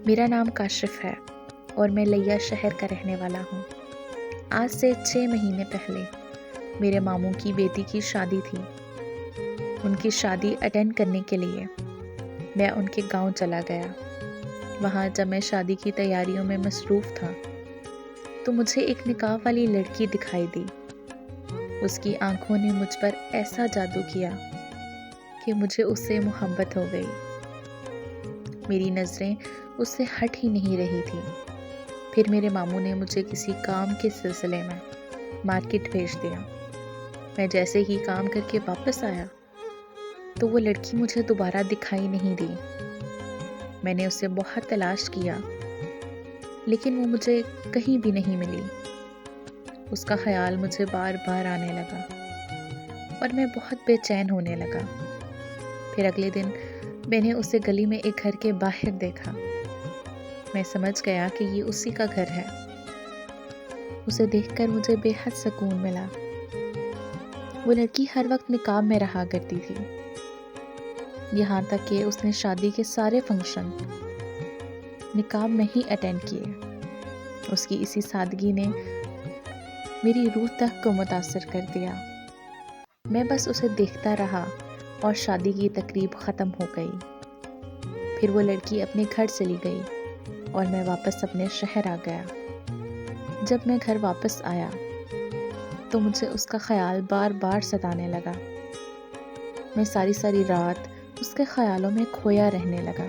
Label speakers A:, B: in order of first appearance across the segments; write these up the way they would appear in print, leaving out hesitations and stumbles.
A: میرا نام کاشف ہے اور میں لیا شہر کا رہنے والا ہوں۔ آج سے 6 مہینے پہلے میرے ماموں کی بیٹی کی شادی تھی۔ ان کی شادی اٹینڈ کرنے کے لیے میں ان کے گاؤں چلا گیا۔ وہاں جب میں شادی کی تیاریوں میں مصروف تھا تو مجھے ایک نقاب والی لڑکی دکھائی دی۔ اس کی آنکھوں نے مجھ پر ایسا جادو کیا کہ مجھے اس سے محبت ہو گئی۔ میری نظریں اس سے ہٹ ہی نہیں رہی تھی۔ پھر میرے ماموں نے مجھے کسی کام کے سلسلے میں مارکیٹ بھیج دیا۔ میں جیسے ہی کام کر کے واپس آیا تو وہ لڑکی مجھے دوبارہ دکھائی نہیں دی۔ میں نے اسے بہت تلاش کیا لیکن وہ مجھے کہیں بھی نہیں ملی۔ اس کا خیال مجھے بار بار آنے لگا اور میں بہت بے چین ہونے لگا۔ پھر اگلے دن میں نے اسے گلی میں ایک گھر کے باہر دیکھا۔ میں سمجھ گیا کہ یہ اسی کا گھر ہے۔ اسے دیکھ کر مجھے بے حد سکون ملا۔ وہ لڑکی ہر وقت نقاب میں رہا کرتی تھی، یہاں تک کہ اس نے شادی کے سارے فنکشن نقاب میں ہی اٹینڈ کیے۔ اس کی اسی سادگی نے میری روح تک کو متاثر کر دیا۔ میں بس اسے دیکھتا رہا اور شادی کی تقریب ختم ہو گئی۔ پھر وہ لڑکی اپنے گھر چلی گئی اور میں واپس اپنے شہر آ گیا۔ جب میں گھر واپس آیا تو مجھے اس کا خیال بار بار ستانے لگا۔ میں ساری رات اس کے خیالوں میں کھویا رہنے لگا۔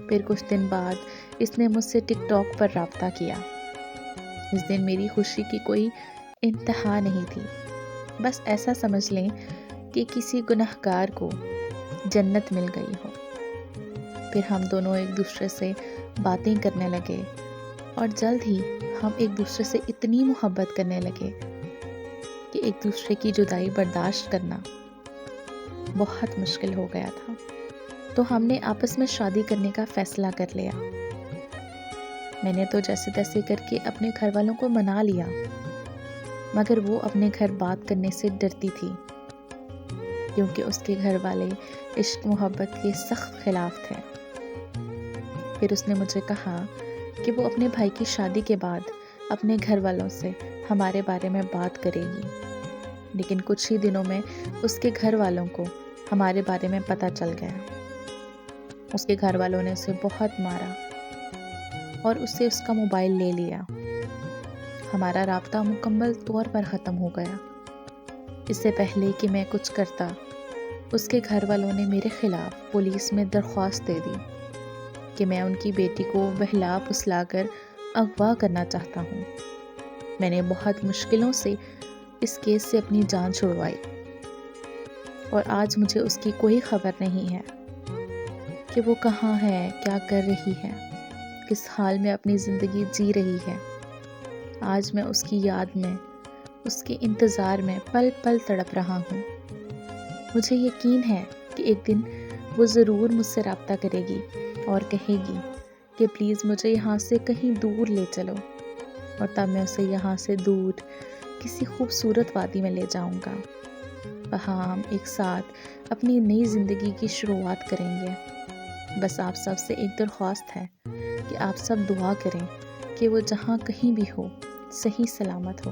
A: پھر کچھ دن بعد اس نے مجھ سے ٹک ٹاک پر رابطہ کیا۔ اس دن میری خوشی کی کوئی انتہا نہیں تھی۔ بس ایسا سمجھ لیں کہ کسی گنہگار کو جنت مل گئی ہو۔ پھر ہم دونوں ایک دوسرے سے باتیں کرنے لگے اور جلد ہی ہم ایک دوسرے سے اتنی محبت کرنے لگے کہ ایک دوسرے کی جدائی برداشت کرنا بہت مشکل ہو گیا تھا۔ تو ہم نے آپس میں شادی کرنے کا فیصلہ کر لیا۔ میں نے تو جیسے تیسے کر کے اپنے گھر والوں کو منا لیا، مگر وہ اپنے گھر بات کرنے سے ڈرتی تھی کیونکہ اس کے گھر والے عشق محبت کے سخت خلاف تھے۔ پھر اس نے مجھے کہا کہ وہ اپنے بھائی کی شادی کے بعد اپنے گھر والوں سے ہمارے بارے میں بات کرے گی، لیکن کچھ ہی دنوں میں اس کے گھر والوں کو ہمارے بارے میں پتہ چل گیا۔ اس کے گھر والوں نے اسے بہت مارا اور اس سے اس کا موبائل لے لیا۔ ہمارا رابطہ مکمل طور پر ختم ہو گیا۔ اس سے پہلے کہ میں کچھ کرتا، اس کے گھر والوں نے میرے خلاف پولیس میں درخواست دے دی کہ میں ان کی بیٹی کو بہلا پھسلا کر اغوا کرنا چاہتا ہوں۔ میں نے بہت مشکلوں سے اس کیس سے اپنی جان چھڑوائی اور آج مجھے اس کی کوئی خبر نہیں ہے کہ وہ کہاں ہے، کیا کر رہی ہے، کس حال میں اپنی زندگی جی رہی ہے۔ آج میں اس کی یاد میں، اس کے انتظار میں پل پل تڑپ رہا ہوں۔ مجھے یقین ہے کہ ایک دن وہ ضرور مجھ سے رابطہ کرے گی اور کہے گی کہ پلیز مجھے یہاں سے کہیں دور لے چلو، اور تب میں اسے یہاں سے دور کسی خوبصورت وادی میں لے جاؤں گا۔ وہاں ہم ایک ساتھ اپنی نئی زندگی کی شروعات کریں گے۔ بس آپ سب سے ایک درخواست ہے کہ آپ سب دعا کریں کہ وہ جہاں کہیں بھی ہو صحیح سلامت ہو۔